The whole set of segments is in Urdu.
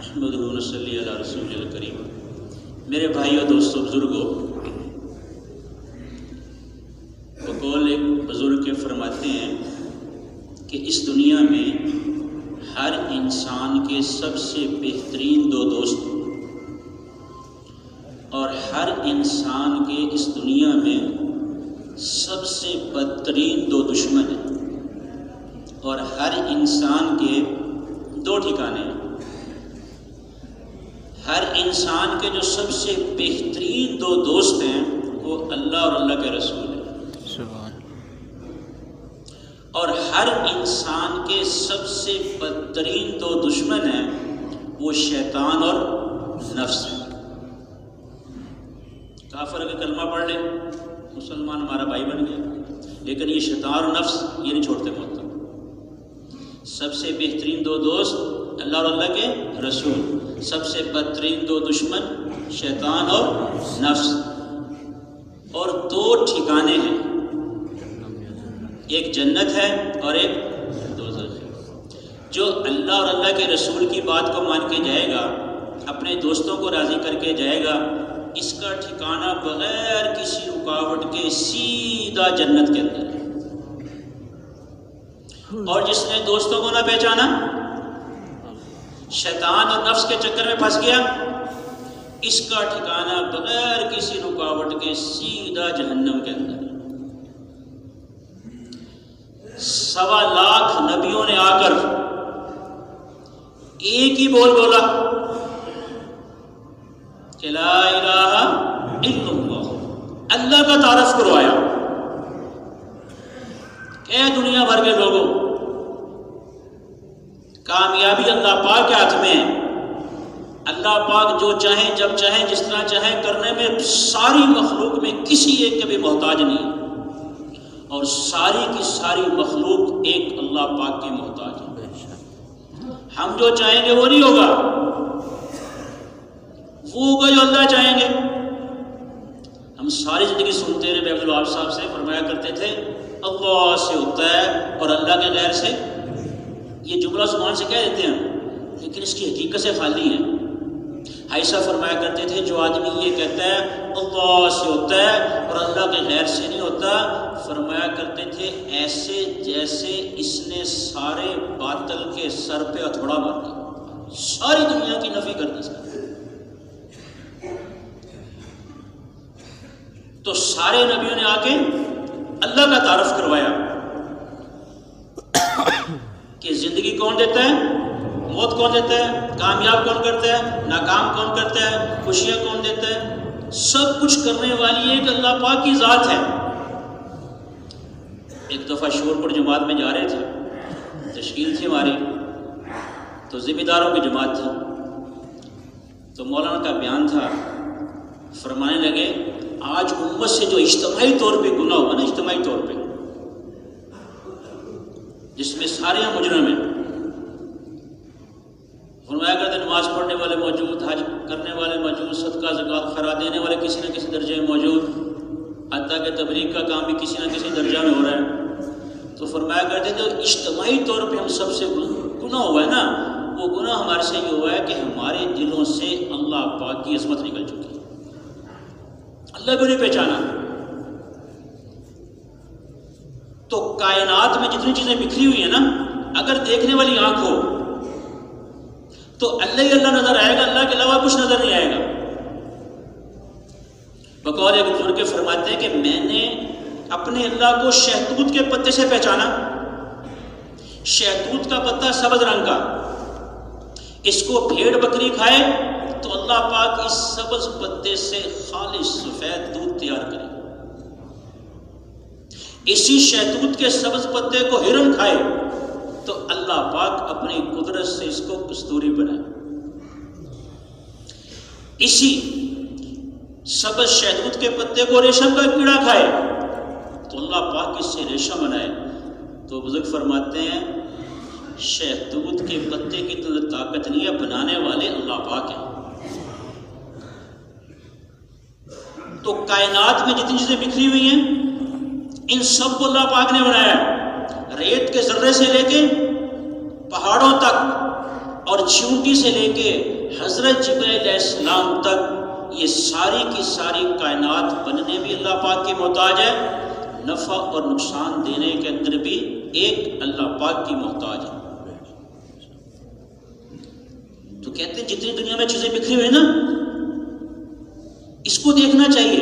نحمدہ و نصلی علی رسول الکریم۔ میرے بھائیوں، دوستوں، بزرگوں، بقول ایک بزرگ کے فرماتے ہیں کہ اس دنیا میں ہر انسان کے سب سے بہترین دو دوست اور ہر انسان کے اس دنیا میں سب سے بدترین دو دشمن ہیں، اور ہر انسان کے دو ٹھکانے ہیں۔ ہر انسان کے جو سب سے بہترین دو دوست ہیں وہ اللہ اور اللہ کے رسول ہیں، اور ہر انسان کے سب سے بدترین دو دشمن ہیں وہ شیطان اور نفس ہیں۔ کافر اگر کلمہ پڑھ لے مسلمان ہمارا بھائی بن گیا، لیکن یہ شیطان اور نفس یہ نہیں چھوڑتے موت تک۔ سب سے بہترین دو دوست اللہ اور اللہ کے رسول، سب سے بدترین دو دشمن شیطان اور نفس، اور دو ٹھکانے ہیں، ایک جنت ہے اور ایک دوزخ ہے۔ جو اللہ اور اللہ کے رسول کی بات کو مان کے جائے گا، اپنے دوستوں کو راضی کر کے جائے گا، اس کا ٹھکانہ بغیر کسی رکاوٹ کے سیدھا جنت کے اندر ہے۔ اور جس نے دوستوں کو نہ پہچانا، شیطان اور نفس کے چکر میں پھنس گیا، اس کا ٹھکانہ بغیر کسی رکاوٹ کے سیدھا جہنم کے اندر ہے۔ 1.25 لاکھ نبیوں نے آ کر ایک ہی بول بولا کہ لا الہ الا اللہ، اللہ کا تعارف کروایا کہ اے دنیا بھر کے لوگوں، کامیابی اللہ پاک کے ہاتھ میں ہے۔ اللہ پاک جو چاہیں جب چاہیں جس طرح چاہیں کرنے میں ساری مخلوق میں کسی ایک کے بھی محتاج نہیں، اور ساری کی ساری مخلوق ایک اللہ پاک کی محتاج ہے۔ ہم جو چاہیں گے وہ نہیں ہوگا، وہ ہوگا جو اللہ چاہیں گے۔ ہم ساری زندگی سنتے رہے، عبد الوہاب صاحب سے فرمایا کرتے تھے اللہ سے ہوتا ہے اور اللہ کے غیر سے، یہ جملہ زبان سے کہہ دیتے ہیں لیکن اس کی حقیقت سے خالی ہے۔ ایسا فرمایا کرتے تھے جو آدمی یہ کہتا ہے اللہ سے ہوتا ہے اور اللہ کے غیر سے نہیں ہوتا، فرمایا کرتے تھے ایسے جیسے اس نے سارے باطل کے سر پہ ہتھوڑا مار دیا، ساری دنیا کی نفی کر دی۔ تو سارے نبیوں نے آ کے اللہ کا تعارف کروایا کہ زندگی کون دیتا ہے، موت کون دیتا ہے، کامیاب کون کرتا ہے، ناکام کون کرتا ہے، خوشیاں کون دیتا ہے، سب کچھ کرنے والی ایک اللہ پاک کی ذات ہے۔ ایک دفعہ شور پور جماعت میں جا رہے تھے، تشکیل تھی ہماری، تو ذمہ داروں کی جماعت تھی، تو مولانا کا بیان تھا، فرمانے لگے آج امت سے جو اجتماعی طور پہ گناہ ہوا نا، اجتماعی طور پہ جس میں سارے مجرم ہیں، فرمایا کرتے نماز پڑھنے والے موجود، حج کرنے والے موجود، صدقہ زکوٰۃ خیرات دینے والے کسی نہ کسی درجے میں موجود، حتیٰ کہ تبلیغ کا کام بھی کسی نہ کسی درجہ میں ہو رہا ہے۔ تو فرمایا کرتے تھے اجتماعی طور پہ ہم سب سے گناہ ہوا ہے نا، وہ گناہ ہمارے سے یہ ہوا ہے کہ ہمارے دلوں سے اللہ پاک کی عظمت نکل چکی ہے، اللہ کو نہیں پہچانا۔ تو کائنات میں جتنی چیزیں بکھری ہوئی ہیں نا، اگر دیکھنے والی آنکھ ہو تو اللہ ہی اللہ نظر آئے گا، اللہ کے علاوہ کچھ نظر نہیں آئے گا۔ بقول ایک بزرگ کے فرماتے ہیں کہ میں نے اپنے اللہ کو شہتوت کے پتے سے پہچانا۔ شہتوت کا پتا سبز رنگ کا، اس کو بھیڑ بکری کھائے تو اللہ پاک اس سبز پتے سے خالص سفید دودھ تیار کرے، اسی شہتوت کے سبز پتے کو ہرن کھائے تو اللہ پاک اپنی قدرت سے اس کو کستوری بنائے، اسی سبز شہتوت کے پتے کو ریشم کا کیڑا کھائے تو اللہ پاک اس سے ریشم بنائے۔ تو بزرگ فرماتے ہیں شہتوت کے پتے کی تو طاقت نہیں ہے، بنانے والے اللہ پاک ہیں۔ تو کائنات میں جتنی چیزیں بکھری ہوئی ہیں ان سب کو اللہ پاک نے بنایا، ریت کے ذرے سے لے کے پہاڑوں تک اور چیونٹی سے لے کے حضرت جبرائیل علیہ السلام تک یہ ساری کی ساری کائنات بننے بھی اللہ پاک کی محتاج ہے، نفع اور نقصان دینے کے اندر بھی ایک اللہ پاک کی محتاج ہے۔ تو کہتے ہیں جتنی دنیا میں چیزیں بکھری ہوئی نا، اس کو دیکھنا چاہیے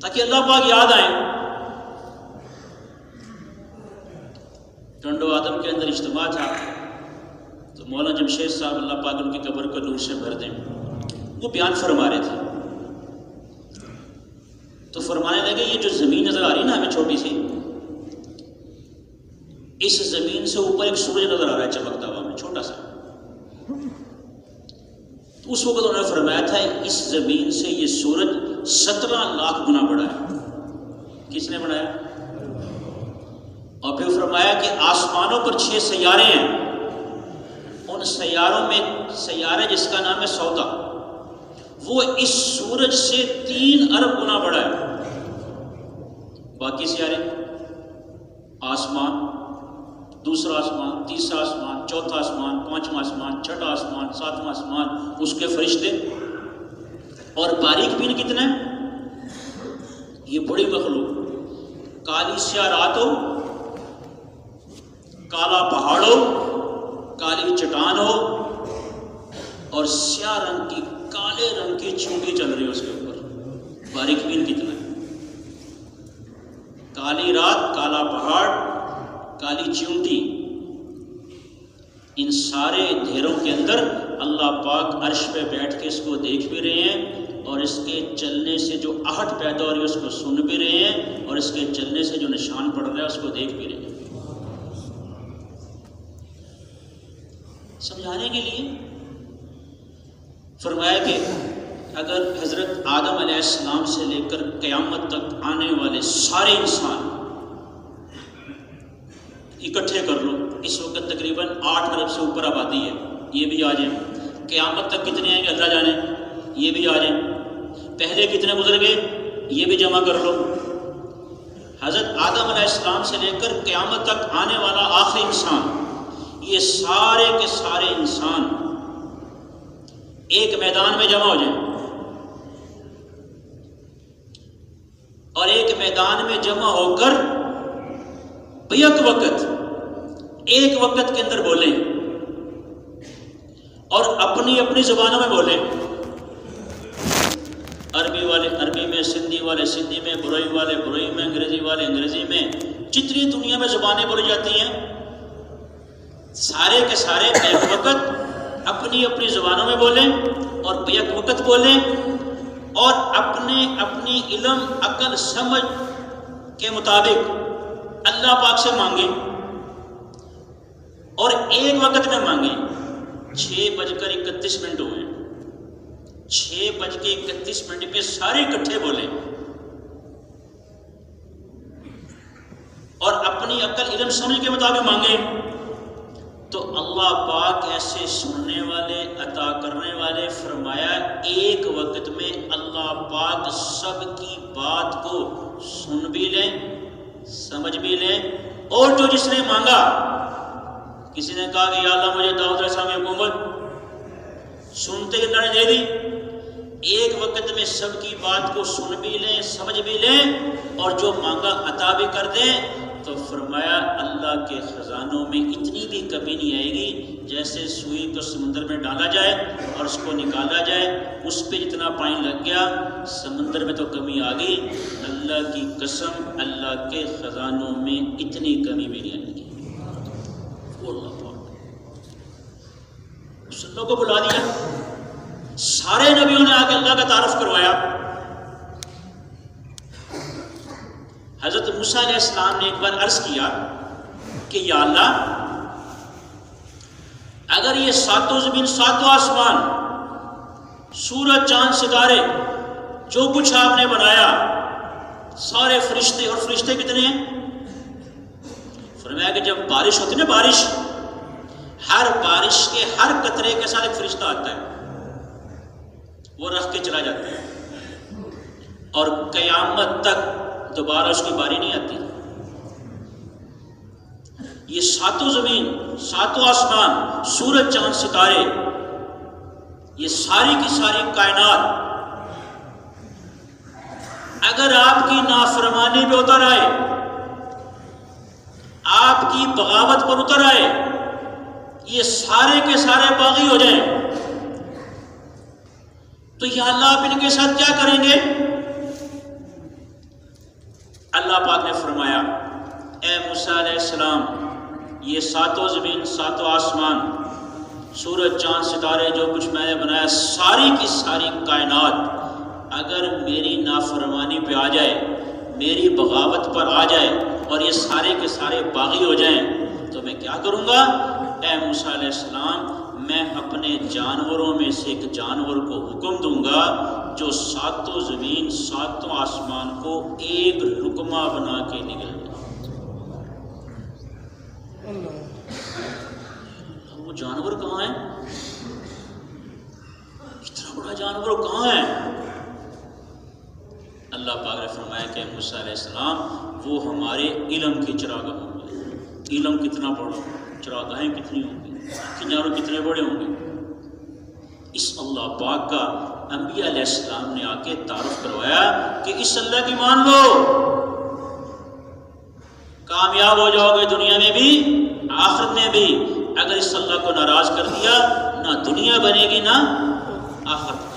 تاکہ اللہ پاک یاد آئیں۔ ٹنڈو آدم کے اندر اجتماع تھا تو مولانا جمشید صاحب اللہ پاک ان کی قبر کو نور سے بھر دیں، وہ بیان فرما رہے تھے تو فرمانے لگے یہ جو زمین نظر آ رہی نا ہمیں چھوٹی سی، اس زمین سے اوپر ایک سورج نظر آ رہا ہے چمکتا ہوا ہمیں چھوٹا سا۔ تو اس وقت انہوں نے فرمایا تھا اس زمین سے یہ سورج 17 لاکھ گنا بڑا ہے۔ کس نے بنایا؟ اور پھر فرمایا کہ آسمانوں پر 6 سیارے ہیں، ان سیاروں میں سیارے جس کا نام ہے سودا، وہ اس سورج سے 3 ارب گنا بڑا ہے۔ باقی سیارے، آسمان، دوسرا آسمان، تیسرا آسمان، چوتھا آسمان، پانچواں آسمان، چھٹا آسمان، ساتواں آسمان، اس کے فرشتے، اور باریک بین کتنا ہے؟ یہ بڑی مخلوق، کالی سیاہ رات ہو، کالا پہاڑ ہو، کالی چٹان ہو، اور سیاہ رنگ کی کالے رنگ کی چونٹی چل رہی ہے اس کے اوپر، باریک بین کتنا ہے؟ کالی رات، کالا پہاڑ، کالی چونٹی، ان سارے اندھیروں کے اندر اللہ پاک عرش پہ بیٹھ کے اس کو دیکھ بھی رہے ہیں، اور اس کے چلنے سے جو آہٹ پیدا ہو رہی ہے اس کو سن بھی رہے ہیں، اور اس کے چلنے سے جو نشان پڑ رہا ہے اس کو دیکھ بھی رہے ہیں۔ سمجھانے کے لیے فرمایا کہ اگر حضرت آدم علیہ السلام سے لے کر قیامت تک آنے والے سارے انسان اکٹھے کر لو، اس وقت تقریباً 8 ارب سے اوپر آبادی ہے، یہ بھی آ جائیں، قیامت تک کتنے آئیں گے اللہ جانے، یہ بھی آ جائیں، پہلے کتنے گزر گئے یہ بھی جمع کر لو، حضرت آدم علیہ السلام سے لے کر قیامت تک آنے والا آخری انسان، یہ سارے کے سارے انسان ایک میدان میں جمع ہو جائیں، اور ایک میدان میں جمع ہو کر بیک وقت ایک وقت کے اندر بولیں، اور اپنی اپنی زبانوں میں بولیں، عربی والے عربی میں، سندھی والے سندھی میں، بروئی والے بروئی میں، انگریزی والے انگریزی میں، جتنی دنیا میں زبانیں بولی جاتی ہیں سارے کے سارے بیک وقت اپنی اپنی زبانوں میں بولیں، اور بیک وقت بولیں، اور اپنی علم عقل سمجھ کے مطابق اللہ پاک سے مانگیں، اور ایک وقت میں مانگیں۔ 6:31 ہوئے، 6:31 پہ سارے اکٹھے بولیں، اور اپنی عقل علم سمجھ کے مطابق مانگیں، تو اللہ پاک ایسے سننے والے عطا کرنے والے، فرمایا ایک وقت میں اللہ پاک سب کی بات کو سن بھی لیں، سمجھ بھی لیں، اور جو جس نے مانگا، کسی نے کہا کہ یا اللہ مجھے داؤد علیہ السلام کی حکومت، سنتے ہی اللہ نے دے دی، ایک وقت میں سب کی بات کو سن بھی لیں، سمجھ بھی لیں، اور جو مانگا عطا بھی کر دیں، تو فرمایا اللہ کے خزانوں میں اتنی بھی کمی نہیں آئے گی، جیسے سوئی کو سمندر میں ڈالا جائے اور اس کو نکالا جائے، اس پہ جتنا پانی لگ گیا سمندر میں تو کمی آ گئی، اللہ کی قسم اللہ کے خزانوں میں اتنی کمی بھی نہیں آئے گی۔ اللہ پاک اس اللہ کو بلا دیا، سارے نبیوں نے آ کے اللہ کا تعارف کروایا۔ حضرت موسیٰ علیہ السلام نے ایک بار عرض کیا کہ یا اللہ اگر یہ ساتوں زمین، ساتوں آسمان، سورج چاند ستارے، جو کچھ آپ نے بنایا، سارے فرشتے، اور فرشتے کتنے ہیں؟ فرمایا کہ جب بارش ہوتی نا، بارش، ہر بارش کے ہر قطرے کے ساتھ ایک فرشتہ آتا ہے، وہ رکھ کے چلا جاتا ہے، اور قیامت تک دوبارہ اس کی باری نہیں آتی۔ یہ ساتوں زمین، ساتوں آسمان، سورج چاند ستارے، یہ ساری کی ساری کائنات اگر آپ کی نافرمانی پہ اتر آئے، آپ کی بغاوت پر اتر آئے، یہ سارے کے سارے باغی ہو جائیں، تو یا اللہ آپ ان کے ساتھ کیا کریں گے؟ اللہ پاک نے فرمایا اے موسیٰ علیہ السلام، یہ ساتوں زمین، ساتوں آسمان، سورج، چاند، ستارے، جو کچھ میں نے بنایا، ساری کی ساری کائنات اگر میری نافرمانی پہ آ جائے، میری بغاوت پر آ جائے اور یہ سارے کے سارے باغی ہو جائیں تو میں کیا کروں گا؟ اے موسیٰ علیہ السلام، میں اپنے جانوروں میں سے ایک جانور کو حکم دوں گا جو ساتوں زمین، ساتوں آسمان کو ایک لقمہ بنا کے نگل جائے۔ وہ جانور کہاں ہے؟ اتنا بڑا جانور کہاں ہے؟ اللہ پاک نے فرمایا کہ موسیٰ علیہ السلام وہ ہمارے علم کے چراغاہ ہوں گے۔ علم کتنا بڑا، چراغاہیں کتنی ہوں گی، کناروں کتنے بڑے ہوں گے۔ اس اللہ پاک کا انبیاء علیہ السلام نے آ کے تعارف کروایا کہ اس اللہ کی مان لو، کامیاب ہو جاؤ گے دنیا میں بھی آخرت میں بھی۔ اگر اس اللہ کو ناراض کر دیا، نہ دنیا بنے گی نہ آخرت۔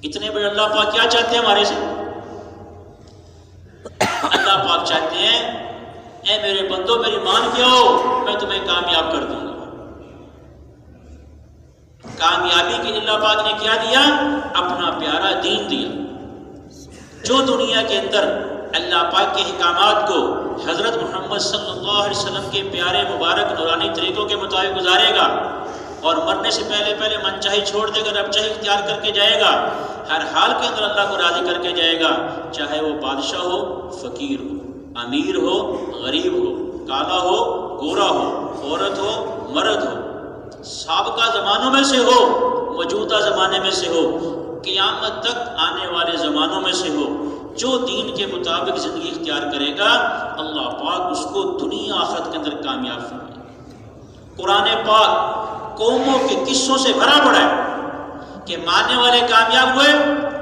اتنے بڑے اللہ پاک کیا چاہتے ہیں ہمارے سے؟ اللہ پاک چاہتے ہیں اے میرے بندو میری مان کے ہو، میں تمہیں کامیاب کر دوں گا۔ کامیابی کے اللہ پاک نے کیا دیا؟ اپنا پیارا دین دیا، جو دنیا کے اندر اللہ پاک کے احکامات کو حضرت محمد صلی اللہ علیہ وسلم کے پیارے مبارک نورانی طریقوں کے مطابق گزارے گا اور مرنے سے پہلے من چاہی چھوڑ دے گا، رب چاہی اختیار کر کے جائے گا، ہر حال کے اندر اللہ کو راضی کر کے جائے گا، چاہے وہ بادشاہ ہو، فقیر ہو، امیر ہو، غریب ہو، کالا ہو، گورا ہو، عورت ہو، مرد ہو، سابقہ زمانوں میں سے ہو، موجودہ زمانے میں سے ہو، قیامت تک آنے والے زمانوں میں سے ہو، جو دین کے مطابق زندگی اختیار کرے گا اللہ پاک اس کو دنیا آخرت کے اندر کامیاب فرمائے گا۔ قرآن پاک قوموں کے قصوں سے بھرا پڑا ہے کہ ماننے والے کامیاب ہوئے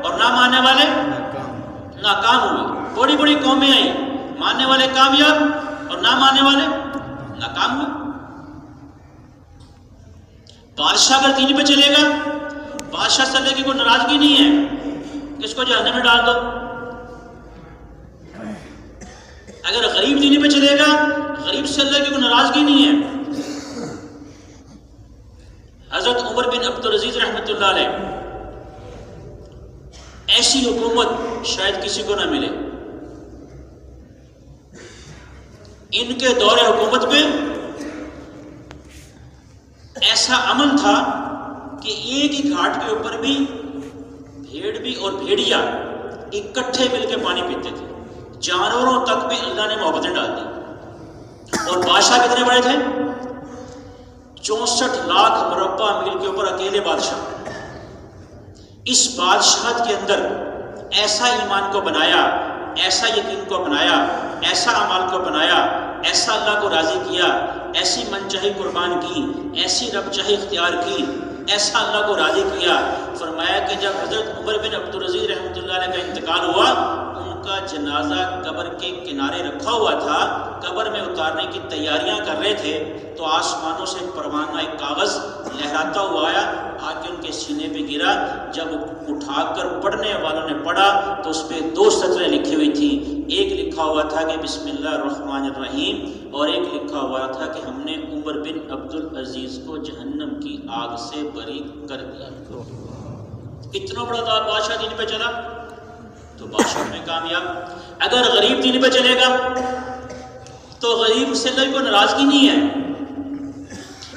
اور نہ ماننے والے ناکام ہوئے۔ بڑی بڑی قومیں آئیں، ماننے والے کامیاب اور نہ ماننے والے ناکام ہوئے۔ بادشاہ اگر دین پہ چلے گا، بادشاہ سے اللہ کی کوئی ناراضگی نہیں ہے، اس کو جہنم میں ڈال دو۔ اگر غریب دین پہ چلے گا، غریب سے اللہ کی کوئی ناراضگی نہیں ہے۔ حضرت عمر بن عبدالعزیز رحمۃ اللہ علیہ، ایسی حکومت شاید کسی کو نہ ملے۔ ان کے دور حکومت میں ایسا امن تھا کہ ایک ہی گھاٹ کے اوپر بھی بھیڑ بھی اور بھیڑیا اکٹھے مل کے پانی پیتے تھے، جانوروں تک بھی اللہ نے محبتیں ڈال دی۔ اور بادشاہ کتنے بڑے تھے؟ 64 لاکھ مربع میل کے اوپر اکیلے بادشاہ۔ اس بادشاہت کے اندر ایسا ایمان کو بنایا، ایسا یقین کو بنایا، ایسا اعمال کو بنایا، ایسا اللہ کو راضی کیا، ایسی من چاہی قربان کی، ایسی رب چاہی اختیار کی، ایسا اللہ کو راضی کیا۔ فرمایا کہ جب حضرت عمر بن عبدالعزیز رحمۃ اللہ علیہ کا انتقال ہوا، ان کا جنازہ قبر کے کنارے رکھا ہوا تھا، قبر میں اتارنے کی تیاریاں کر رہے تھے، تو آسمانوں سے پروانہ ایک کاغذ لہراتا ہوا آیا، آ کے ان کے سینے پہ گرا۔ جب اٹھا کر پڑھنے والوں نے پڑھا تو اس پہ 2 سطریں لکھی ہوئی تھیں، ایک لکھا ہوا تھا کہ بسم اللہ الرحمن الرحیم، اور ایک لکھا ہوا تھا کہ ہم نے عمر بن عبدالعزیز کو جہنم کی آگ سے بری کر دیا۔ اتنا بڑا بادشاہ دین پہ چلا تو بادشاہ میں کامیاب۔ اگر غریب دین پہ چلے گا تو غریب سے اللہ کو ناراضگی نہیں ہے،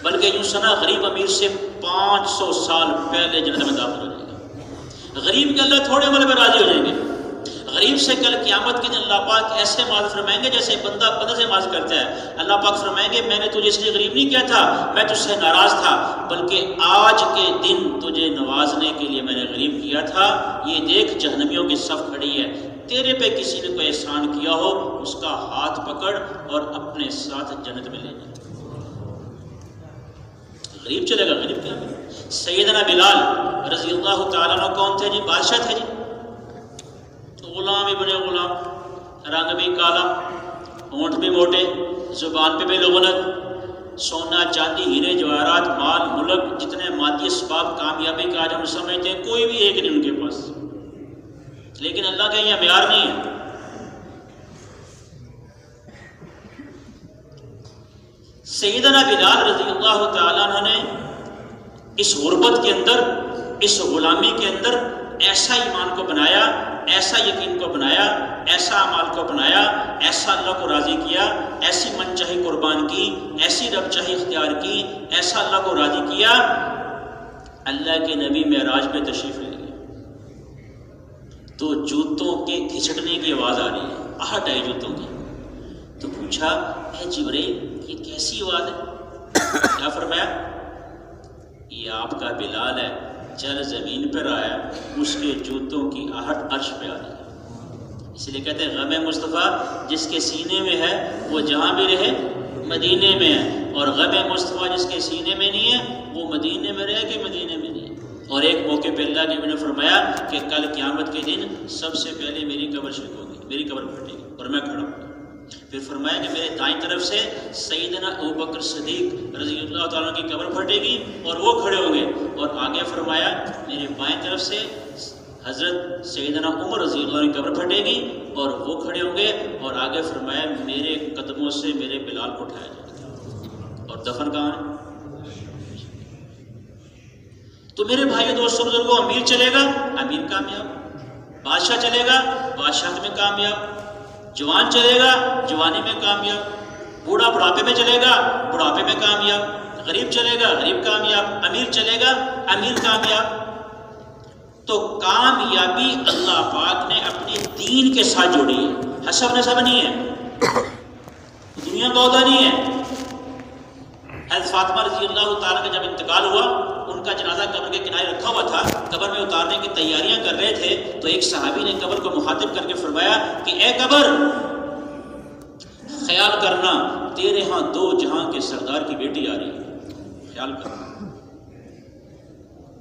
بلکہ یوں سنا غریب امیر سے 500 سال پہلے جنت میں داخل ہو جائے گا۔ غریب کے اللہ تھوڑے عمل میں راضی ہو جائیں گے۔ غریب سے کل قیامت کے دن اللہ پاک ایسے معاذ فرمائیں گے جیسے بندہ سے معاذ کرتا ہے۔ اللہ پاک فرمائیں گے میں نے تجھے اس لیے غریب نہیں کیا تھا، میں تجھ سے ناراض تھا، بلکہ آج کے دن تجھے نوازنے کے لیے میں نے غریب کیا تھا۔ یہ دیکھ جہنمیوں کی صف کھڑی ہے، تیرے پہ کسی نے کوئی احسان کیا ہو اس کا ہاتھ پکڑ اور اپنے ساتھ جنت میں لے جا۔ غریب چلے گا، غریب کیا ہے؟ سیدنا بلال رضی اللہ تعالیٰ عنہ کون تھے جی؟ بادشاہ تھے جی، غلام ابن غلام، رنگ بھی کالا، ہونٹ بھی موٹے، زبان پہ بھی لغت، سونا چاندی ہیرے جواہرات مال ملک جتنے مادی اسباب کامیابی کا آج ہم سمجھتے ہیں کوئی بھی ایک نہیں ان کے پاس، لیکن اللہ کا یہ معیار نہیں ہے۔ سیدنا بلال رضی اللہ تعالیٰ عنہ نے اس غربت کے اندر، اس غلامی کے اندر ایسا ایمان کو بنایا، ایسا یقین کو بنایا، ایسا اعمال کو بنایا، ایسا اللہ کو راضی کیا، ایسی من چاہی قربان کی، ایسی رب چاہی اختیار کی، ایسا اللہ کو راضی کیا، اللہ کے نبی معراج پہ تشریف لے گئے تو جوتوں کے گھسٹنے کی آواز آ رہی ہے، آہٹ آئی جوتوں کی، تو پوچھا اے جبرائیل یہ کیسی آواز ہے؟ کیا فرمایا؟ یہ آپ کا بلال ہے، چل زمین پر آیا، اس کے جوتوں کی آہٹ عرش پہ آ رہی ہے۔ اس لیے کہتے ہیں غم مصطفیٰ جس کے سینے میں ہے وہ جہاں بھی رہے مدینے میں ہے، اور غم مصطفیٰ جس کے سینے میں نہیں ہے وہ مدینے میں رہے کہ مدینے میں نہیں ہے۔ اور ایک موقع پہ اللہ کے نبی نے فرمایا کہ کل قیامت کے دن سب سے پہلے میری قبر شک ہوگی، میری قبر پھٹے گی اور میں کھڑا ہوں۔ پھر فرمایا کہ میرے دائیں طرف سے سیدنا ابوبکر صدیق رضی اللہ تعالیٰ کی قبر پھٹے گی اور وہ کھڑے ہوں گے، اور آگے فرمایا میرے بائیں طرف سے حضرت سیدنا عمر رضی اللہ عنہ کی قبر پھٹے گی اور وہ کھڑے ہوں گے، اور آگے فرمایا میرے قدموں سے میرے بلال کو اٹھایا جائے گا، اور دفن کہاں ہے؟ تو میرے بھائی دوستوں بزرگوں، امیر چلے گا امیر کامیاب، بادشاہ چلے گا بادشاہت میں کامیاب، جوان چلے گا جوانی میں کامیاب، بوڑھا بڑھاپے میں چلے گا بڑھاپے میں کامیاب، غریب چلے گا غریب کامیاب، امیر چلے گا امیر کامیاب۔ تو کامیابی اللہ پاک نے اپنے دین کے ساتھ جوڑی ہے، حسب نسب نہیں ہے، دنیا کا عہدہ نہیں ہے۔ حضرت فاطمہ رضی اللہ تعالیٰ کا جب انتقال ہوا، ان کا جنازہ قبر کے کنارے رکھا ہوا تھا، قبر میں اتارنے کی تیاریاں کر رہے تھے، تو ایک صحابی نے قبر کو مخاطب کر کے فرمایا کہ اے قبر خیال کرنا تیرے ہاں دو جہاں کے سردار کی بیٹی آ رہی ہے، خیال کرنا۔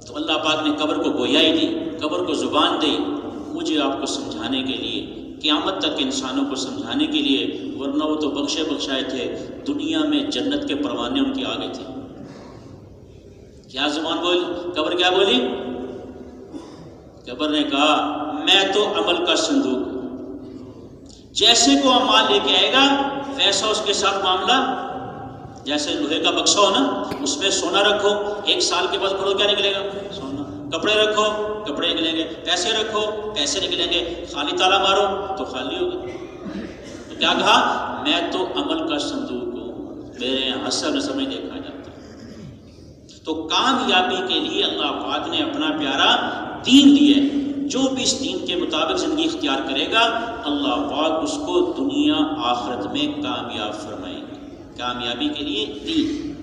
تو اللہ پاک نے قبر کو گویائی دی، قبر کو زبان دی، مجھے آپ کو سمجھانے کے لیے، قیامت تک انسانوں کو سمجھانے کے لیے، ورنہ وہ تو بخشے بخشائے تھے، دنیا میں جنت کے پروانے ان کی آگے تھے۔ کیا زبان بولی؟ قبر کیا بولی؟ قبر نے کہا میں تو عمل کا صندوق ہوں، جیسے کو اعمال لے کے آئے گا ویسا اس کے ساتھ معاملہ، جیسے لوہے کا بکسا ہو نا، اس میں سونا رکھو، ایک سال کے بعد کھولو کیا نکلے گا؟ سونا۔ کپڑے رکھو کپڑے نکلیں گے، پیسے رکھو پیسے نکلیں گے، خالی تالا مارو تو خالی ہوگا۔ تو کیا کہا؟ میں تو عمل کا صندوق ہوں، میرے یہاں حسب نسب نہیں دیکھا جاتا۔ تو کامیابی کے لیے اللہ پاک نے اپنا پیارا دین دیا ہے، جو بھی اس دین کے مطابق زندگی اختیار کرے گا اللہ پاک اس کو دنیا آخرت میں کامیاب فرمائیں گے۔ کامیابی کے لیے دین،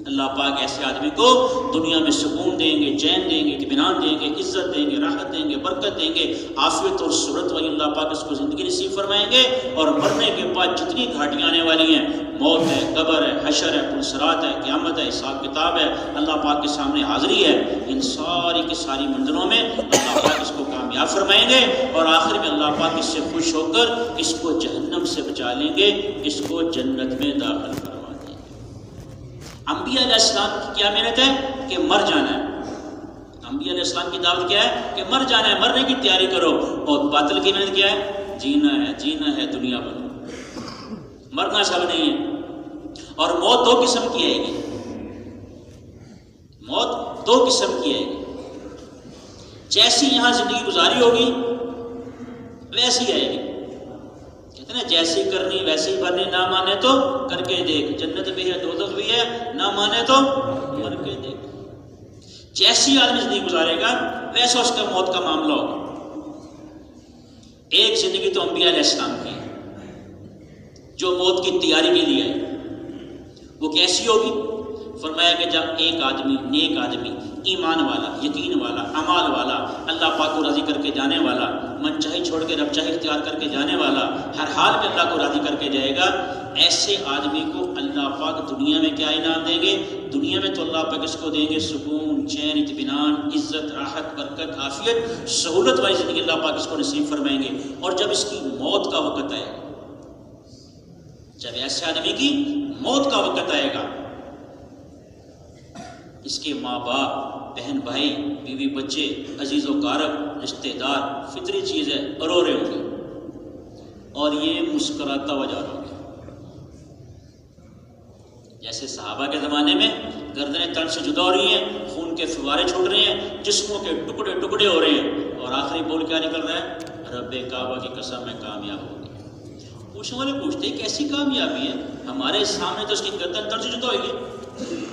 اللہ پاک ایسے آدمی کو دنیا میں سکون دیں گے، چین دیں گے، اطمینان دیں گے، عزت دیں گے، راحت دیں گے، برکت دیں گے، عافیت اور صورت والی اللہ پاک اس کو زندگی نصیب فرمائیں گے۔ اور مرنے کے بعد جتنی گھاٹیاں آنے والی ہیں، موت ہے، قبر ہے، حشر ہے، پلسرات ہے، قیامت ہے، حساب کتاب ہے، اللہ پاک کے سامنے حاضری ہے، ان ساری کی ساری منزلوں میں اللہ پاک اس کو کامیاب فرمائیں گے، اور آخر میں اللہ پاک اس سے خوش ہو کر اس کو جہنم سے بچا لیں گے، اس کو جنت میں داخل فرما دیں گے۔ انبیاء علیہ السلام کی کیا محنت ہے کہ مر جانا ہے، انبیاء علیہ السلام کی دعوت کیا ہے کہ مر جانا ہے، مرنے کی تیاری کرو، اور باطل کی محنت کیا ہے؟ جینا ہے دنیا بھر، مرنا سب نہیں ہے۔ اور موت دو قسم کی آئے گی، موت دو قسم کی آئے گی، جیسی یہاں زندگی گزاری ہوگی ویسی آئے گی، کہتے ہیں جیسی کرنی ویسی بھرنی، نہ مانے تو کر کے دیکھ، جنت بھی ہے دوزخ بھی ہے، نہ مانے تو مر کے دیکھ۔ جیسی آدمی زندگی گزارے گا ویسا اس کا موت کا معاملہ ہوگا۔ ایک زندگی تو انبیاء علیہ السلام کی ہے جو موت کی تیاری کے لیے ہے، وہ کیسی ہوگی؟ فرمایا کہ جب ایک آدمی، نیک آدمی، ایمان والا، یقین والا، اعمال والا، اللہ پاک کو راضی کر کے جانے والا، من چاہی چھوڑ کے رب چاہی اختیار کر کے جانے والا، ہر حال میں اللہ کو راضی کر کے جائے گا، ایسے آدمی کو اللہ پاک دنیا میں کیا انعام دیں گے؟ دنیا میں تو اللہ پاک اس کو دیں گے سکون، چین، اطمینان، عزت، راحت، برکت، عافیت، سہولت والی زندگی اللہ پاک اس کو نصیب فرمائیں گے۔ اور جب اس کی موت کا وقت آئے گا، جب ایسے آدمی کی موت کا وقت آئے گا، اس کے ماں باپ، بہن بھائی، بیوی بچے، عزیز و قارب، رشتہ دار، فطری چیز ہے، رو رہے ہوں گے اور یہ مسکراتا ہوا جا رہا ہوگا۔ جیسے صحابہ کے زمانے میں گردنیں تن سے جدا ہو رہی ہیں، خون کے فوارے چھوٹ رہے ہیں، جسموں کے ٹکڑے ٹکڑے ہو رہے ہیں، اور آخری بول کیا نکل رہا ہے؟ رب کعبہ کی قسم میں کامیاب ہو گیا۔ پوچھنے والے پوچھتے ہیں کیسی کامیابی ہے؟ ہمارے سامنے تو اس کی گردن تن سے جدا ہوئی ہے،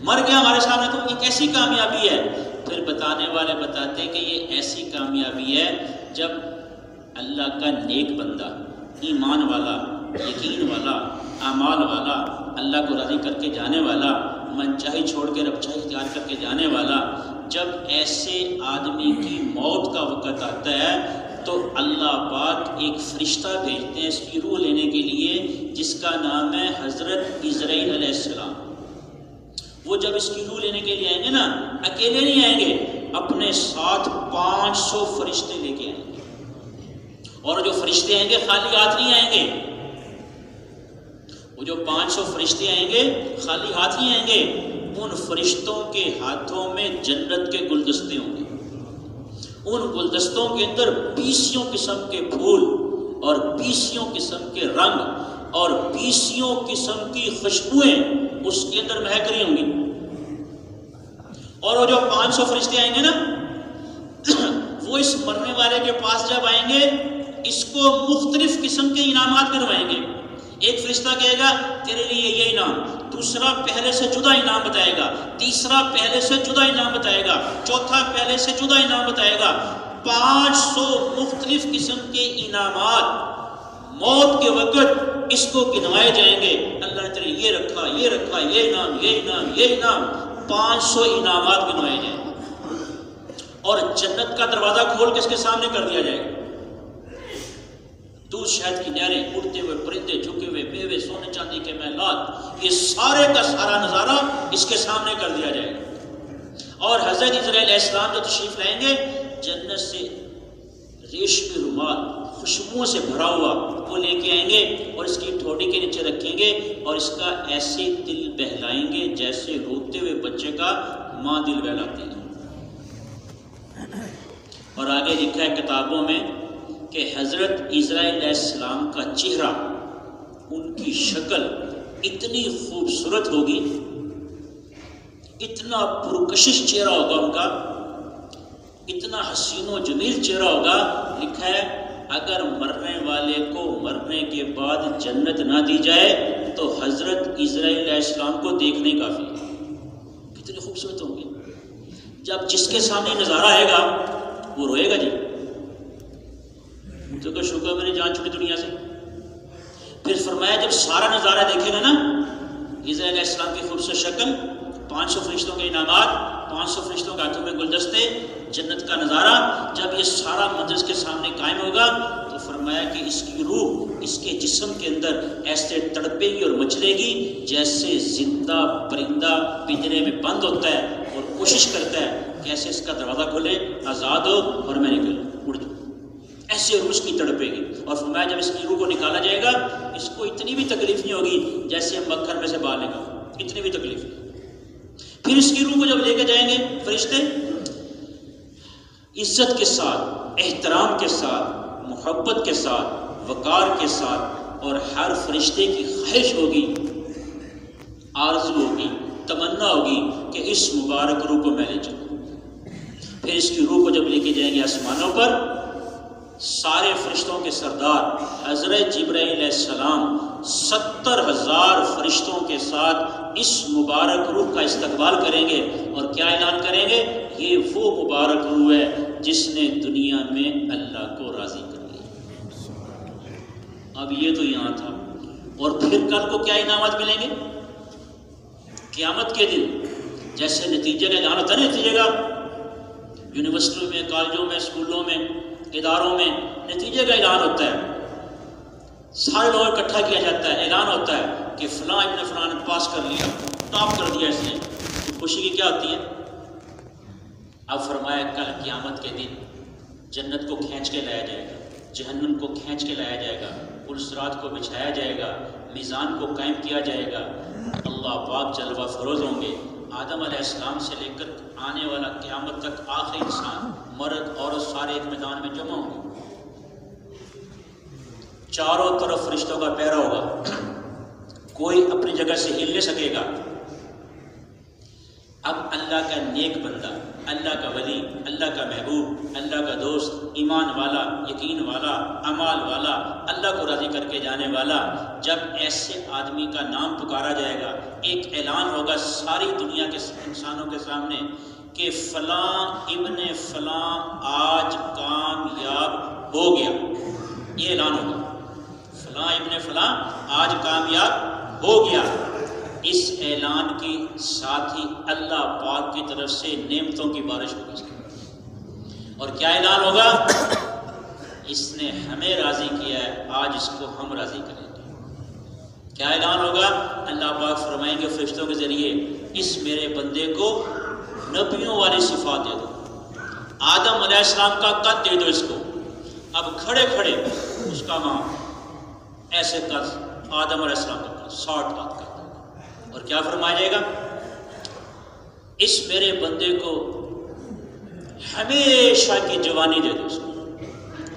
مر گیا ہمارے سامنے، تو یہ کیسی کامیابی ہے؟ پھر بتانے والے بتاتے ہیں کہ یہ ایسی کامیابی ہے جب اللہ کا نیک بندہ، ایمان والا، یقین والا، اعمال والا، اللہ کو راضی کر کے جانے والا، من چاہی چھوڑ کے رب چاہی اختیار کر کے جانے والا، جب ایسے آدمی کی موت کا وقت آتا ہے تو اللہ پاک ایک فرشتہ بھیجتے ہیں اس کی روح لینے کے لیے، جس کا نام ہے حضرت عزرائیل علیہ السلام۔ وہ جب اس کی روح لینے کے لیے آئیں گے نا، اکیلے نہیں آئیں گے، اپنے ساتھ 500 فرشتے لے کے آئیں گے، اور جو فرشتے آئیں گے خالی ہاتھ نہیں آئیں گے۔ وہ جو 500 فرشتے آئیں گے خالی ہاتھ نہیں آئیں گے، ان فرشتوں کے ہاتھوں میں جنت کے گلدستے ہوں گے، ان گلدستوں کے اندر 20 قسم کے پھول اور 20 قسم کے رنگ اور 20 قسم کی خوشبوئیں اس کے اندر مہک رہی ہوں گی۔ اور وہ جو 500 فرشتے آئیں گے نا، وہ اس مرنے والے کے پاس جب آئیں گے، اس کو مختلف قسم کے انعامات دلوائیں گے۔ ایک فرشتہ کہے گا تیرے لیے یہ انعام، دوسرا پہلے سے جدا انعام بتائے گا، تیسرا پہلے سے جدا انعام بتائے گا، چوتھا پہلے سے جدا انعام بتائے گا۔ 500 مختلف قسم کے انعامات موت کے وقت اس کو گنوائے جائیں گے۔ اللہ نے تیرے یہ رکھا، یہ رکھا، یہ انعام، یہ انعام، یہ انعام، 500 انعامات گنوائے جائیں گے، اور جنت کا دروازہ کھول کے اس کے سامنے کر دیا جائے گا۔ دودھ شہد کی نہریں، اڑتے ہوئے پرندے، جھکے ہوئے میوے، سونے چاندی کے محلات، یہ سارے کا سارا نظارہ اس کے سامنے کر دیا جائے گا۔ اور حضرت عزرائیل علیہ السلام جو تشریف لائیں گے، جنت سے ریشمی رومال خوشبوؤں سے بھرا ہوا وہ لے کے آئیں گے، اور اس کی ٹھوڑی کے نیچے رکھیں گے، اور اس کا ایسے دل بہلائیں گے جیسے روتے ہوئے بچے کا ماں دل بہلاتی ہے۔ اور آگے لکھا ہے کتابوں میں کہ حضرت عزرائیل علیہ السلام کا چہرہ، ان کی شکل اتنی خوبصورت ہوگی، اتنا پرکشش چہرہ ہوگا ان کا، اتنا حسین و جمیل چہرہ ہوگا، لکھا ہے اگر مرنے والے کو مرنے کے بعد جنت نہ دی جائے تو حضرت عزرائیل علیہ السلام کو دیکھنے کافی ہے، کتنے خوبصورت ہوں گے۔ جب جس کے سامنے نظارہ آئے گا وہ روئے گا جی، تو کہ شکر میری جان چھوٹی دنیا سے۔ پھر فرمایا جب سارا نظارہ دیکھے گا نا، عزرائیل علیہ السلام کی خوبصورت شکل، 500 فرشتوں کے انعامات، 500 فرشتوں کے ہاتھوں میں گلدستے، جنت کا نظارہ، جب یہ سارا منظر اس کے سامنے قائم ہوگا تو فرمایا کہ اس کی روح اس کے جسم کے اندر ایسے تڑپے گی اور مچلے گی جیسے زندہ پرندہ پنجرے میں بند ہوتا ہے اور کوشش کرتا ہے کہ ایسے اس کا دروازہ کھلے، آزاد ہو اور میں نکلوں، اڑ جاؤں، ایسے روح اس کی تڑپے گی۔ اور فرمایا جب اس کی روح کو نکالا جائے گا، اس کو اتنی بھی تکلیف نہیں ہوگی جیسے ہم مکھن میں سے باہر نکالیں، اتنی بھی تکلیف نہیں۔ پھر اس کی روح کو جب لے کے جائیں گے فرشتے، عزت کے ساتھ، احترام کے ساتھ، محبت کے ساتھ، وقار کے ساتھ، اور ہر فرشتے کی خواہش ہوگی، آرزو ہوگی، تمنا ہوگی کہ اس مبارک روح کو میں لے چلوں۔ پھر اس کی روح کو جب لے کے جائیں گے آسمانوں پر، سارے فرشتوں کے سردار حضرت جبرائیل علیہ السلام 70,000 فرشتوں کے ساتھ اس مبارک روح کا استقبال کریں گے، اور کیا اعلان کریں گے؟ یہ وہ مبارک روح ہے جس نے دنیا میں اللہ کو راضی کر لیا۔ اب یہ تو یہاں تھا، اور پھر کل کو کیا انعامات ملیں گے؟ قیامت کے دن جیسے نتیجے کا اعلان ہوتا ہے، نتیجے کا یونیورسٹیوں میں، کالجوں میں، اسکولوں میں، اداروں میں نتیجے کا اعلان ہوتا ہے، سارے لوگوں کو اکٹھا کیا جاتا ہے، اعلان ہوتا ہے کہ فلاں ابن فلاں نے پاس کر لیا، ٹاپ کر دیا اس نے، تو خوشی کی کیا ہوتی ہے؟ اب فرمایا کل قیامت کے دن جنت کو کھینچ کے لایا جائے گا، جہنم کو کھینچ کے لایا جائے گا، پل صراط کو بچھایا جائے گا، میزان کو قائم کیا جائے گا، اللہ پاک جلوہ فروز ہوں گے، آدم علیہ السلام سے لے کر آنے والا قیامت تک آخری انسان، مرد عورت سارے ایک میدان میں جمع ہوں گے، چاروں طرف فرشتوں کا پہرا ہوگا، کوئی اپنی جگہ سے ہل نہیں سکے گا۔ اب اللہ کا نیک بندہ، اللہ کا ولی، اللہ کا محبوب، اللہ کا دوست، ایمان والا، یقین والا، اعمال والا، اللہ کو راضی کر کے جانے والا، جب ایسے آدمی کا نام پکارا جائے گا، ایک اعلان ہوگا ساری دنیا کے انسانوں کے سامنے کہ فلاں ابن فلاں آج کامیاب ہو گیا، یہ اعلان ہوگا، فلاں ابن فلاں آج کامیاب ہو گیا۔ اس اعلان کے ساتھ ہی اللہ پاک کی طرف سے نعمتوں کی بارش ہوگی، اور کیا اعلان ہوگا؟ اس نے ہمیں راضی کیا ہے، آج اس کو ہم راضی کریں گے۔ کیا اعلان ہوگا؟ اللہ پاک فرمائیں گے فرشتوں کے ذریعے، اس میرے بندے کو نبیوں والی صفات دے دو، آدم علیہ السلام کا قد دے دو اس کو، اب کھڑے کھڑے اس کا ماں ایسے قد، آدم علیہ السلام کا قد 60 قد کا، اور کیا فرمایا جائے گا؟ اس میرے بندے کو ہمیشہ کی جوانی دے دو، اس کو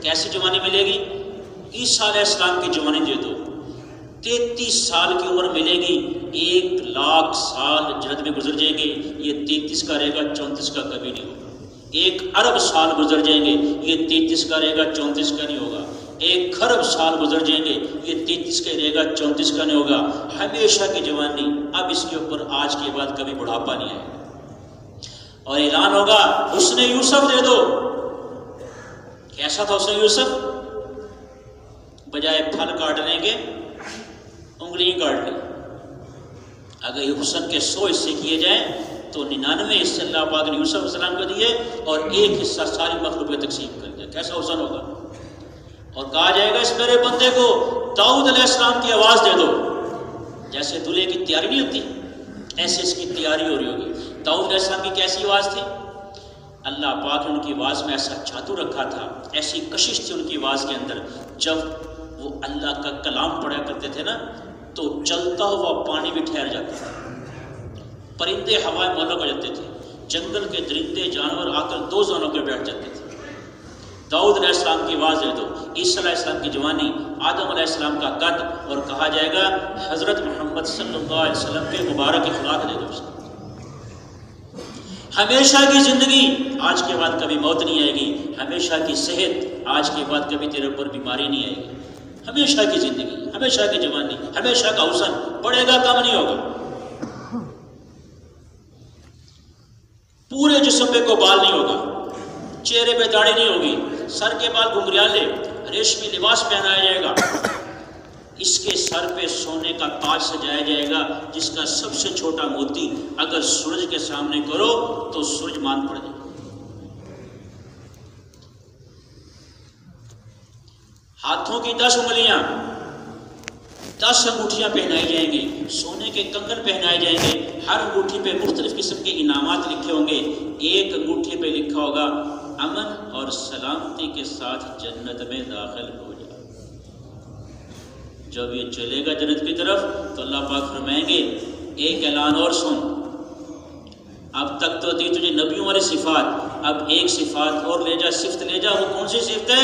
کیسی جوانی ملے گی؟ عیسیٰ علیہ السلام کی جوانی دے دو، 33 سال کی عمر ملے گی، 1,00,000 سال جنت میں گزر جائیں گے، یہ 33 کا رہے گا، 34 کا کبھی نہیں ہوگا، 1 ارب سال گزر جائیں گے، یہ 33 کا رہے گا، 34 کا نہیں ہوگا، 1 کھرب سال گزر جائیں گے، یہ 33 کا رہے گا، 34 کا نہیں ہوگا، ہمیشہ کی جوانی۔ اب اس کے اوپر آج کے بعد کبھی بڑھاپا نہیں آئے گا، اور اعلان ہوگا حسن یوسف دے دو۔ کیسا تھا حسن یوسف؟ بجائے پھل کاٹنے کے انگلی کاٹ لی۔ اگر یہ حسن کے 100 حصے کیے جائیں تو 99 حصے اللہ پاک نے یوسف علیہ السلام کو دیے، اور 1 حصہ ساری مخلوق میں تقسیم کر دیا۔ کیسا حسن ہوگا؟ اور کہا جائے گا اس میرے بندے کو داؤد علیہ السلام کی آواز دے دو، جیسے دلہے کی تیاری نہیں ہوتی ایسے اس کی تیاری ہو رہی ہوگی۔ داؤد علیہ السلام کی کیسی آواز تھی؟ اللہ پاک نے ان کی آواز میں ایسا جادو رکھا تھا، ایسی کشش تھی ان کی آواز کے اندر، جب وہ اللہ کا کلام پڑھا کرتے تھے نا تو چلتا ہوا پانی بھی ٹھہر جاتا تھا، پرندے ہوائیں مولک ہو جاتے تھے، جنگل کے درندے جانور آ کر 2 زانوں پہ بیٹھ جاتے تھے۔ داؤد علیہ السلام کی آواز دے دو، عیسیٰ علیہ السلام کی جوانی، آدم علیہ السلام کا قد، اور کہا جائے گا حضرت محمد صلی اللہ علیہ وسلم کے مبارک اخلاق دے دو اس کو۔ ہمیشہ کی زندگی، آج کے بعد کبھی موت نہیں آئے گی، ہمیشہ کی صحت، آج کے بعد کبھی تیرے اوپر بیماری نہیں آئے گی، ہمیشہ کی زندگی، ہمیشہ کی جوانی، ہمیشہ کا حسن، بڑھے گا کم نہیں ہوگا، پورے جسم پہ کو بال نہیں ہوگا، چہرے پہ داڑھی نہیں ہوگی، سر کے بال گھنگریالے، ریشمی لباس پہنایا جائے گا، اس کے سر پہ سونے کا تاج سجایا جائے گا، جس کا سب سے چھوٹا موتی اگر سورج کے سامنے کرو تو سورج مان پڑ جائے گا۔ ہاتھوں کی 10 انگلیاں، 10 انگوٹھیاں پہنائی جائیں گی، سونے کے کنگن پہنائے جائیں گے، ہر انگوٹھی پہ مختلف قسم کے انعامات لکھے ہوں گے، ایک انگوٹھی پہ لکھا ہوگا امن اور سلامتی کے ساتھ جنت میں داخل ہو جائے۔ جب یہ چلے گا جنت کی طرف تو اللہ پاک فرمائیں گے ایک اعلان اور سن، اب تک تو دی تجھے نبیوں والی صفات، اب ایک صفات اور لے جا، صفت لے جا۔ وہ کون سی صفت ہے؟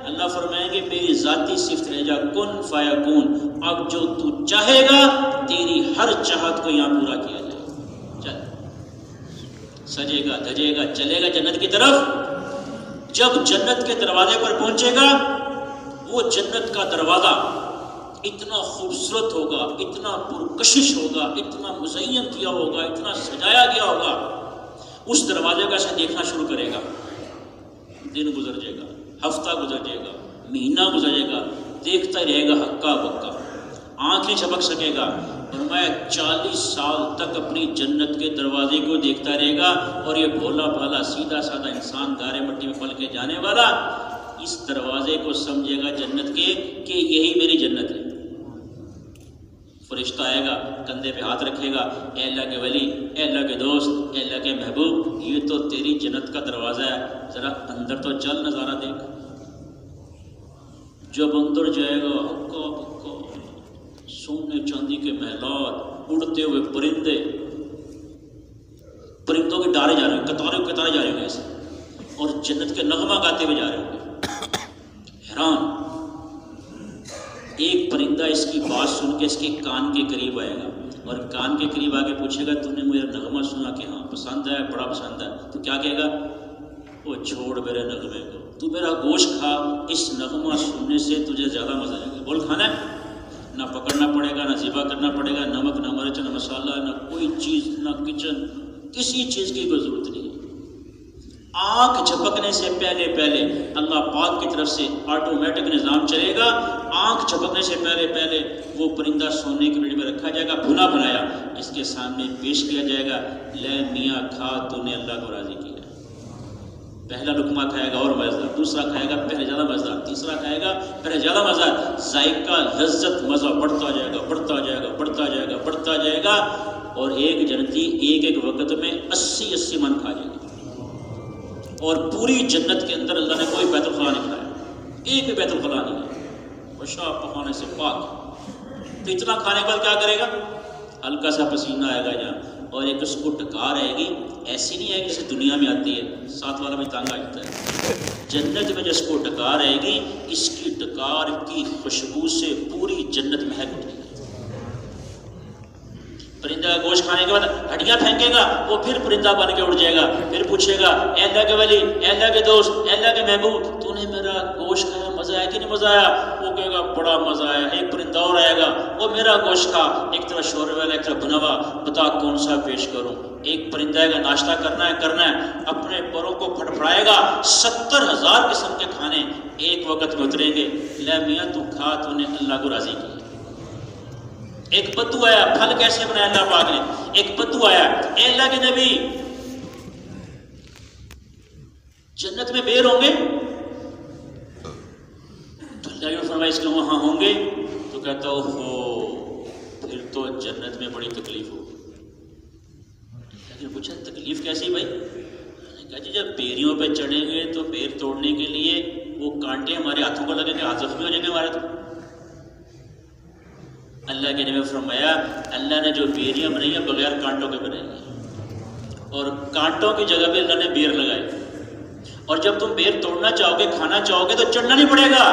اللہ فرمائیں گے میری ذاتی صفت لے جا، کن فیکون، اب جو تو چاہے گا تیری ہر چاہت کو یہاں پورا کیا جائے گا، چل سجے گا دھجے گا چلے گا جنت کی طرف۔ جب جنت کے دروازے پر پہنچے گا، وہ جنت کا دروازہ اتنا خوبصورت ہوگا، اتنا پرکشش ہوگا، اتنا مزین کیا ہوگا، اتنا سجایا گیا ہوگا، اس دروازے کو ایسے دیکھنا شروع کرے گا، دن گزر جائے گا، ہفتہ گزر جائے گا، مہینہ گزر جائے گا، دیکھتا ہی رہے گا ہکا بکا، آنکھ نہیں جھپک سکے گا، فرمایا 40 سال تک اپنی جنت کے دروازے کو دیکھتا رہے گا، اور یہ بھولا بھالا سیدھا سادہ انسان گارے مٹی میں پل کے جانے والا اس دروازے کو سمجھے گا جنت کے کہ یہی میری جنت ہے۔ فرشتہ آئے گا، کندھے پہ ہاتھ رکھے گا، اے اللہ کے ولی، اے اللہ کے دوست، اے اللہ کے محبوب، یہ تو تیری جنت کا دروازہ ہے، ذرا اندر تو چل، نظارہ دیکھ۔ جب اندر جائے گا، ہکا بکا سونے چاندی کے محلات، اڑتے ہوئے پرندے، پرندوں کے ڈارے جا رہے ہیں، قطارے جا رہے ہیں ایسے، اور جنت کے نغمہ گاتے ہوئے جا رہے ہیں، حیران۔ ایک پرندہ اس کی بات سن کے اس کے کان کے قریب آئے گا، اور کان کے قریب آ کے پوچھے گا، تو نے مجھے نغمہ سنا کہ ہاں پسند ہے، بڑا پسند ہے، تو کیا کہے گا؟ وہ چھوڑ میرے نغمے کو، تو میرا گوشت کھا، اس نغمہ سننے سے تجھے زیادہ مزہ آئے گا۔ بول کھانا ہے، نہ پکڑنا پڑے گا، نہ ذبح کرنا پڑے گا، نمک نہ مرچ نہ مسالہ، نہ کوئی چیز، نہ کچن، کسی چیز کی کوئی ضرورت نہیں۔ آنکھ جھپکنے سے پہلے اللہ پاک کی طرف سے آٹومیٹک نظام چلے گا، آنکھ جھپکنے سے پہلے وہ پرندہ سونے کی پیڑھی میں رکھا جائے گا، بھنا بنایا، اس کے سامنے پیش کیا جائے گا، لے میاں کھا، تو نے اللہ کو راضی کیا۔ پہلا لقمہ کھائے گا اور مزہ، دوسرا کھائے گا پہلے زیادہ مزہ، تیسرا کھائے گا پہلے زیادہ مزہ، ذائقہ، لذت، مزہ بڑھتا جائے گا، اور ایک جنتی ایک وقت میں 80 من کھا جائے گا، اور پوری جنت کے اندر اللہ نے کوئی بیت الخلا نہیں کھایا، ایک بھی بیت الخلا نہیں ہے، پیشاب پخانے سے پاک۔ تو اتنا کھانے کے بعد کیا کرے گا؟ ہلکا سا پسینہ آئے گا یہاں، اور ایک اس کو ڈکار آئے گی، ایسی نہیں ہے جیسے دنیا میں آتی ہے، ساتھ والا بھی تانگ آ جاتا ہے، جنت میں جس کو ڈکار آئے گی، اس کی ڈکار کی خوشبو سے پوری جنت مہک اٹھے گی۔ پرندہ کا گوشت کھانے کے بعد ہڈیاں پھینکے گا، وہ پھر پرندہ بن کے اڑ جائے گا، پھر پوچھے گا، اے اللہ کے ولی، اے اللہ کے دوست، اے اللہ کے محبوب، تو نے میرا گوشت کھایا، مزہ آیا کہ نہیں مزہ آیا؟ وہ کہے گا بڑا مزہ آیا۔ ایک پرندہ اور آئے گا، وہ میرا گوشت کھا، ایک طرف شوربے والا، ایک طرف بھنا ہوا، بتا کون سا پیش کروں؟ ایک پرندہ آئے گا، ناشتہ کرنا ہے، اپنے پروں کو پھڑپھڑائے گا، 70,000 قسم کے کھانے ایک وقت میں اتریں گے، لے میاں تو کھا، تو نے اللہ کو راضی کیا۔ ایک بدو آیا، پھل کیسے بنایا اللہ پاک نے؟ ایک بدو آیا، اے اللہ کے نبی، جنت میں بیر ہوں گے؟ تو اللہ نے فرمایا اس کے وہاں ہوں گے، تو کہتا ہو پھر تو جنت میں بڑی تکلیف ہوگی۔ لیکن پوچھا تکلیف کیسی بھائی؟ میں نے کہا جی جب بیریوں پہ چڑھیں گے تو بیر توڑنے کے لیے وہ کانٹے ہمارے ہاتھوں کو لگیں گے، ہاتھ زخمی ہو جائیں گے ہمارے۔ تو اللہ کے نبی فرمایا اللہ نے جو بیریاں بنائی ہیں بغیر کانٹوں کے بنائی ہیں، اور کانٹوں کی جگہ بھی اللہ نے بیر لگائی، اور جب تم بیر توڑنا چاہو گے، کھانا چاہو گے، تو چڑھنا نہیں پڑے گا۔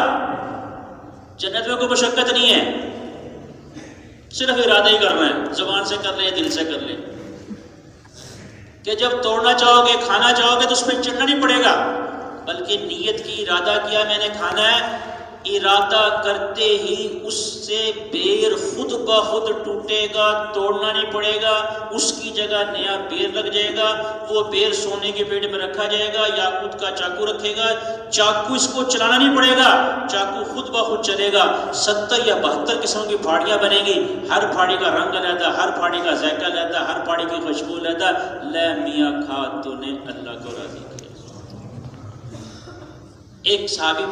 جنت میں کوئی مشقت نہیں ہے، صرف ارادہ ہی کرنا ہے، زبان سے کر لے، دل سے کر لے، کہ جب توڑنا چاہو گے، کھانا چاہو گے تو اس پہ چڑھنا نہیں پڑے گا، بلکہ نیت کی، ارادہ کیا میں نے کھانا ہے، ارادہ کرتے ہی اس سے بیر خود بخود ٹوٹے گا، توڑنا نہیں پڑے گا، اس کی جگہ نیا بیر لگ جائے گا، وہ بیر سونے کے پیٹ میں رکھا جائے گا، یاقوت کا چاقو رکھے گا، چاقو اس کو چلانا نہیں پڑے گا، چاقو خود بخود چلے گا، 70 یا 72 قسم کی پھاڑیاں بنے گی، ہر پھاڑی کا رنگ علیحدہ، ہر پھاڑی کا ذائقہ علیحدہ، ہر پھاڑی کی خوشبو علیحدہ، لے میاں کھا، تو نے اللہ کو راضی کیا۔ ایک صحابی